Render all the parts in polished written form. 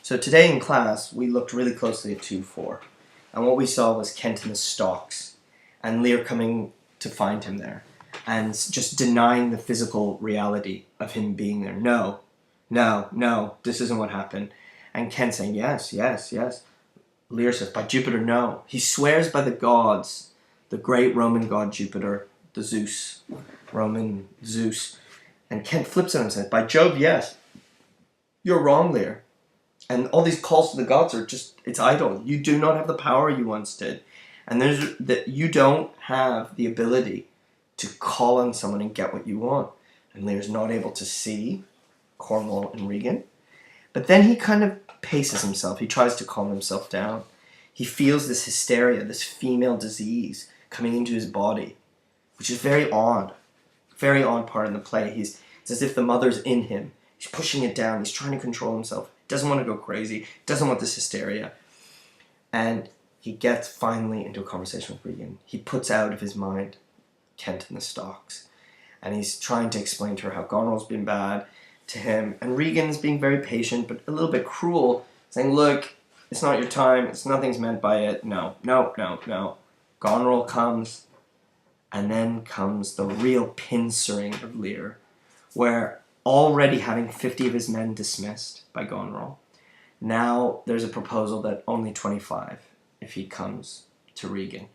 So today in class, we looked really closely at 2-4. And what we saw was Kent in the stocks and Lear coming to find him there and just denying the physical reality of him being there. No, no, no, this isn't what happened. And Kent saying, yes, yes, yes. Lear says, by Jupiter, no. He swears by the gods, the great Roman god Jupiter, the Zeus, Roman Zeus. And Kent flips at him and says, by Jove, yes. You're wrong, Lear. And all these calls to the gods are just, it's idle. You do not have the power you once did. And you don't have the ability to call on someone and get what you want. And Lear's not able to see Cornwall and Regan. But then he kind of paces himself. He tries to calm himself down. He feels this hysteria, this female disease coming into his body, which is very odd part in the play. It's as if the mother's in him. He's pushing it down. He's trying to control himself. Doesn't want to go crazy. Doesn't want this hysteria. And he gets finally into a conversation with Regan. He puts out of his mind Kent in the stocks. And he's trying to explain to her how Goneril's been bad to him. And Regan's being very patient, but a little bit cruel, saying, look, it's not your time. Nothing's meant by it. No, no, no, no. Goneril comes. And then comes the real pincering of Lear, where already having 50 of his men dismissed by Goneril, now there's a proposal that only 25 if he comes to Regan.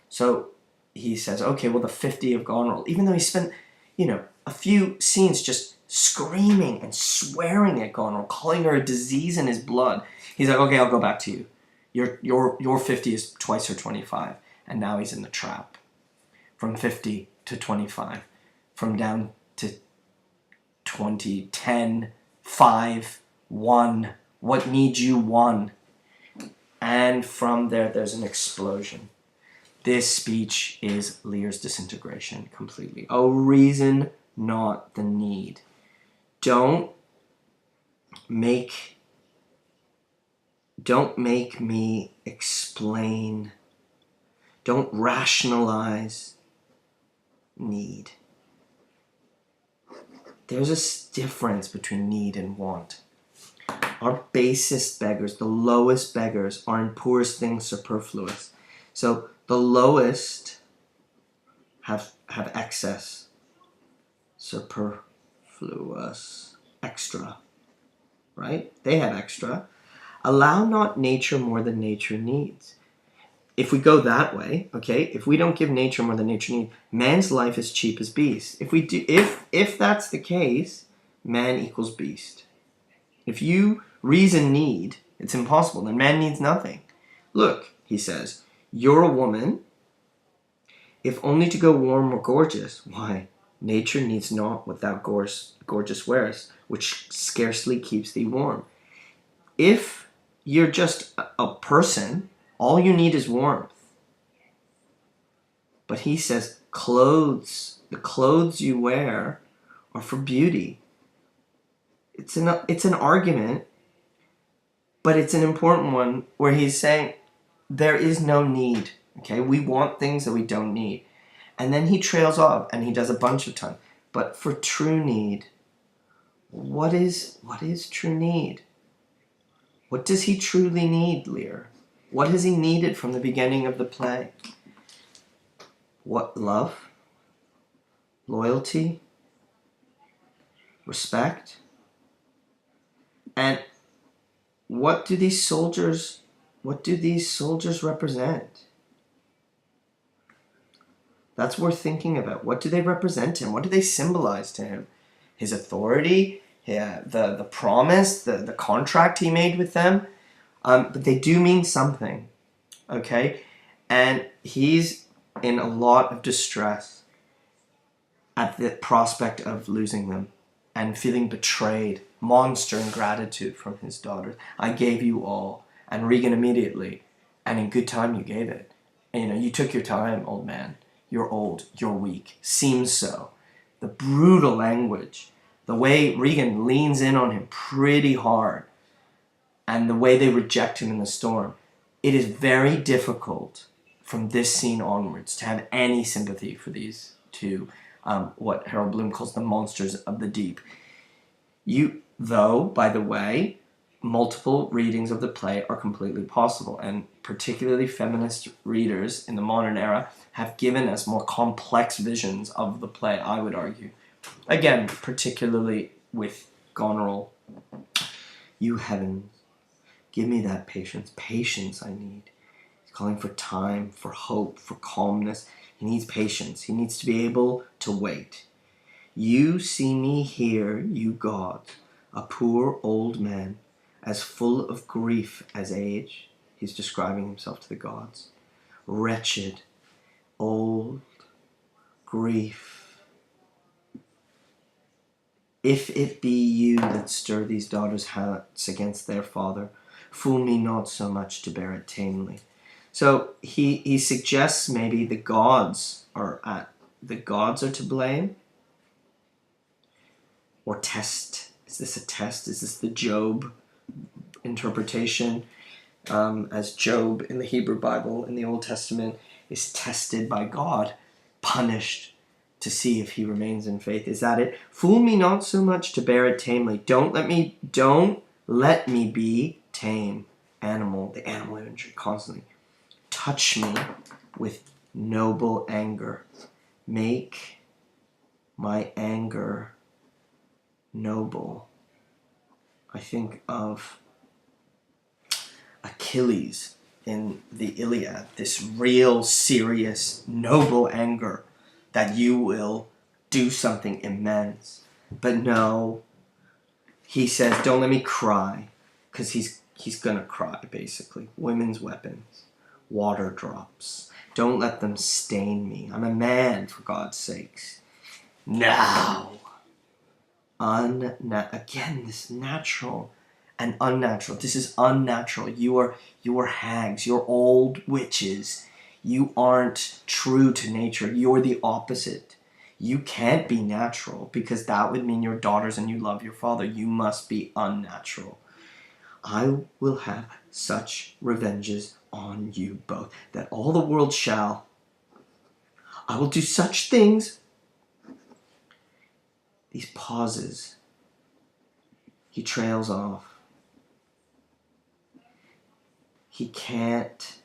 So he says, okay, well, the 50 of Goneril, even though he spent, a few scenes just screaming and swearing at Goneril, calling her a disease in his blood, he's like, okay, I'll go back to you. Your 50 is twice her 25. And now he's in the trap. From 50 to 25. From down to 20, 10, 5, 1. What needs you? 1. And from there's an explosion. This speech is Lear's disintegration completely. Oh, reason, not the need. Don't make me explain. Don't rationalize need. There's a difference between need and want. Our basest beggars, the lowest beggars, are in poorest things superfluous. So the lowest have excess, superfluous, extra, right? They have extra. Allow not nature more than nature needs. If we go that way, okay, if we don't give nature more than nature needs, man's life is cheap as beast. If that's the case, man equals beast. If you reason need, it's impossible. Then man needs nothing. Look, he says, you're a woman, if only to go warm or gorgeous. Why? Nature needs not what thou gorgeous wearest, which scarcely keeps thee warm. If you're just a person, all you need is warmth. But he says, the clothes you wear are for beauty. It's an argument, but it's an important one where he's saying there is no need. Okay, we want things that we don't need. And then he trails off and he does a bunch of time. But for true need, what is true need? What does he truly need, Lear? What has he needed from the beginning of the play? What? Love? Loyalty? Respect? And what do these soldiers represent? That's worth thinking about. What do they represent to him? What do they symbolize to him? His authority? The promise? The contract he made with them? But they do mean something, okay? And he's in a lot of distress at the prospect of losing them and feeling betrayed, monster ingratitude from his daughters. I gave you all. And Regan immediately, and in good time you gave it. And, you took your time, old man. You're old, you're weak. Seems so. The brutal language, the way Regan leans in on him pretty hard, and the way they reject him in the storm, it is very difficult from this scene onwards to have any sympathy for these two, what Harold Bloom calls the monsters of the deep. Though, by the way, multiple readings of the play are completely possible, and particularly feminist readers in the modern era have given us more complex visions of the play, I would argue. Again, particularly with Goneril. You heavens, give me that patience. Patience I need. He's calling for time, for hope, for calmness. He needs patience. He needs to be able to wait. You see me here, you gods, a poor old man, as full of grief as age. He's describing himself to the gods. Wretched, old, grief. If it be you that stir these daughters' hearts against their father, fool me not so much to bear it tamely. So he suggests maybe the gods are to blame. Or test. Is this a test? Is this the Job interpretation? As Job in the Hebrew Bible in the Old Testament is tested by God, punished to see if he remains in faith. Is that it? Fool me not so much to bear it tamely. Don't let me be tame. Animal, the animal imagery constantly. Touch me with noble anger. Make my anger noble. I think of Achilles in the Iliad, this real, serious, noble anger that you will do something immense. But no, he says, don't let me cry, because he's gonna cry, basically. Women's weapons, water drops. Don't let them stain me. I'm a man, for God's sakes. Now. Again, this natural and unnatural. This is unnatural. You are hags. You're old witches. You aren't true to nature. You're the opposite. You can't be natural, because that would mean you're daughters and you love your father. You must be unnatural. I will have such revenges on you both, that all the world shall. I will do such things. These pauses. He trails off. He can't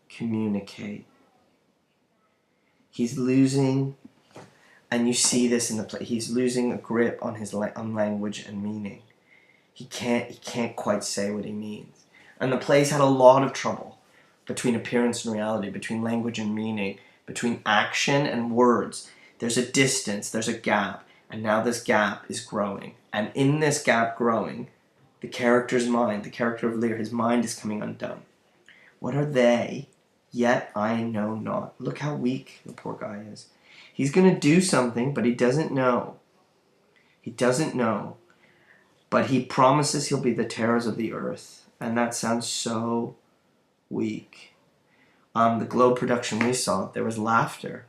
communicate. He's losing, and you see this in the play, he's losing a grip on his on language and meaning. He can't quite say what he means. And the play's had a lot of trouble between appearance and reality, between language and meaning, between action and words. There's a distance, there's a gap. And now this gap is growing. And in this gap growing, the character's mind, the character of Lear, his mind is coming undone. What are they? Yet I know not. Look how weak the poor guy is. He's going to do something, but he doesn't know. He doesn't know. But he promises he'll be the terrors of the earth. And that sounds so weak. The Globe production we saw, there was laughter.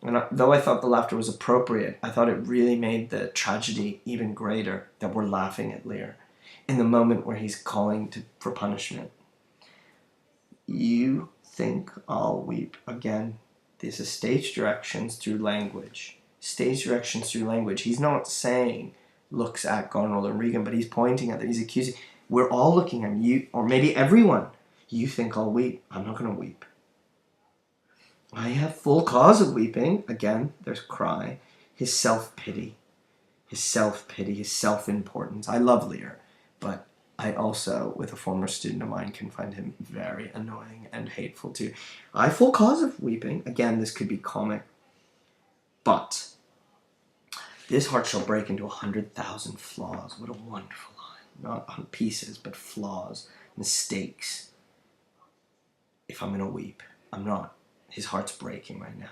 And though I thought the laughter was appropriate, I thought it really made the tragedy even greater that we're laughing at Lear in the moment where he's calling for punishment. You think I'll weep? Again, these are stage directions through language. Stage directions through language. He's not saying, looks at Goneril and Regan, but he's pointing at them. He's accusing. We're all looking at him. You, or maybe everyone. You think I'll weep? I'm not going to weep. I have full cause of weeping. Again, there's cry. His self-pity. His self-pity, his self-importance. I love Lear, but I also, with a former student of mine, can find him very annoying and hateful too. I have full cause of weeping. Again, this could be comic. But this heart shall break into 100,000 flaws. What a wonderful line. Not on pieces, but flaws, mistakes. If I'm going to weep, I'm not. His heart's breaking right now.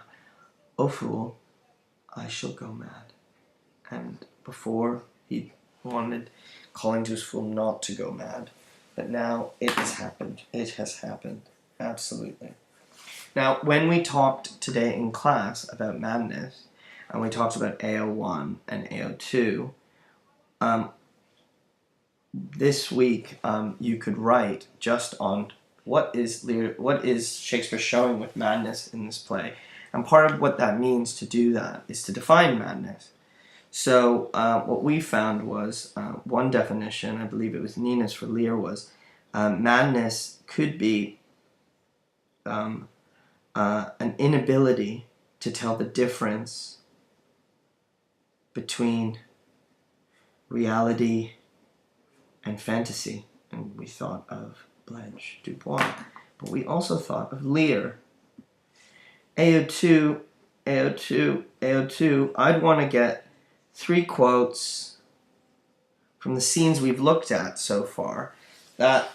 Oh, fool, I shall go mad. And before he wanted, calling to his fool not to go mad. But now it has happened. It has happened. Absolutely. Now, when we talked today in class about madness, and we talked about AO1 and AO2, this week you could write just on what is Shakespeare showing with madness in this play. And part of what that means to do that is to define madness. So what we found was one definition, I believe it was Nina's for Lear, was madness could be an inability to tell the difference between reality and fantasy. And we thought of Blanche Dubois, but we also thought of Lear. AO2, AO2, AO2, I'd want to get 3 quotes from the scenes we've looked at so far that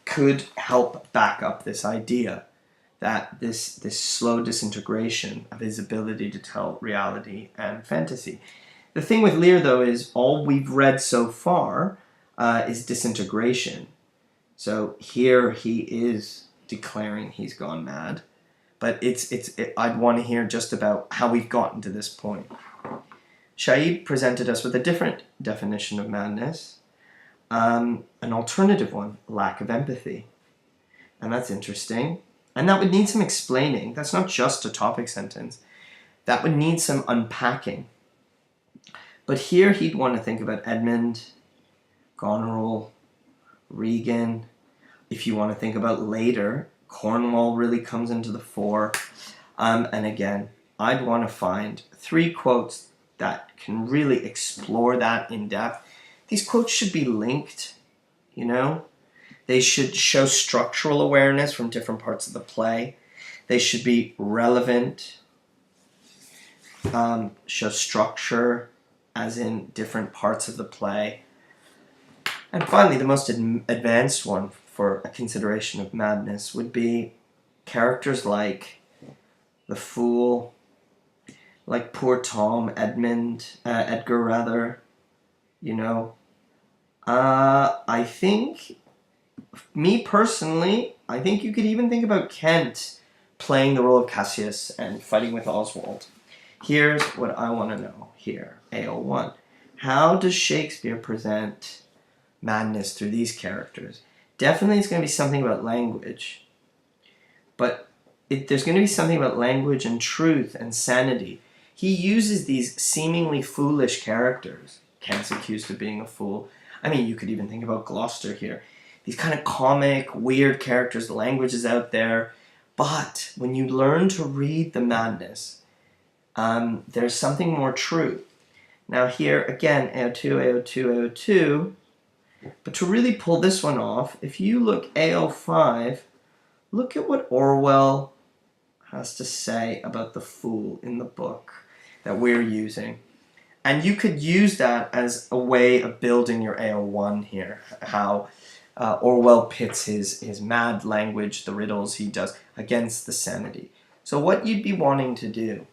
could help back up this idea that this slow disintegration of his ability to tell reality and fantasy. The thing with Lear, though, is all we've read so far is disintegration. So here he is declaring he's gone mad. But I'd want to hear just about how we've gotten to this point. Shaib presented us with a different definition of madness, an alternative one, lack of empathy. And that's interesting. And that would need some explaining. That's not just a topic sentence. That would need some unpacking. But here he'd want to think about Edmund, Goneril, Regan. If you want to think about later, Cornwall really comes into the fore. And again, I'd want to find 3 quotes that can really explore that in depth. These quotes should be linked, you know? They should show structural awareness from different parts of the play. They should be relevant, show structure as in different parts of the play. And finally, the most advanced one for a consideration of madness would be characters like the Fool, like poor Tom, Edgar rather, you know. I think, me personally, I think you could even think about Kent playing the role of Cassius and fighting with Oswald. Here's what I want to know here, AO1. How does Shakespeare present madness through these characters? Definitely it's going to be something about language, but there's going to be something about language and truth and sanity. He uses these seemingly foolish characters. Kent's accused of being a fool. I mean, you could even think about Gloucester here. These kind of comic, weird characters, the language is out there, but when you learn to read the madness, there's something more true. Now here, again, AO2, AO2, AO2, but to really pull this one off, if you look AO5, look at what Orwell has to say about the Fool in the book that we're using. And you could use that as a way of building your AO1 here, how Orwell pits his mad language, the riddles he does, against the sanity. So what you'd be wanting to do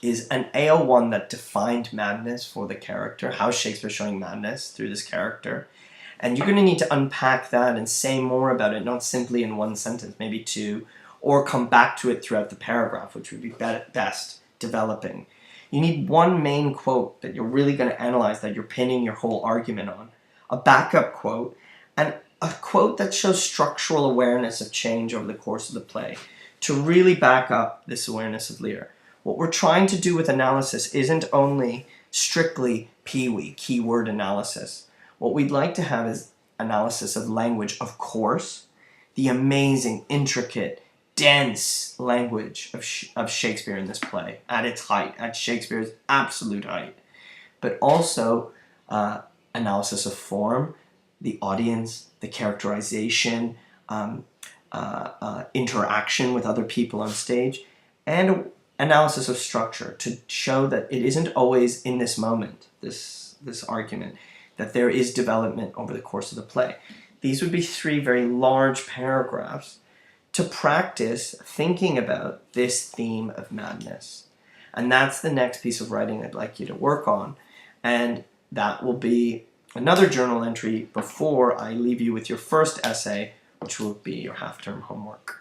is an AO1 that defined madness for the character, how Shakespeare's showing madness through this character. And you're going to need to unpack that and say more about it, not simply in 1 sentence, maybe 2, or come back to it throughout the paragraph, which would be best developing. You need 1 main quote that you're really going to analyze, that you're pinning your whole argument on, a backup quote, and a quote that shows structural awareness of change over the course of the play to really back up this awareness of Lear. What we're trying to do with analysis isn't only strictly Pee-wee, keyword analysis. What we'd like to have is analysis of language, of course, the amazing, intricate, dense language of Shakespeare in this play, at its height, at Shakespeare's absolute height, but also analysis of form, the audience, the characterization, interaction with other people on stage, and analysis of structure to show that it isn't always in this moment, this argument, that there is development over the course of the play. These would be 3 very large paragraphs to practice thinking about this theme of madness. And that's the next piece of writing I'd like you to work on. And that will be another journal entry before I leave you with your first essay, which will be your half-term homework.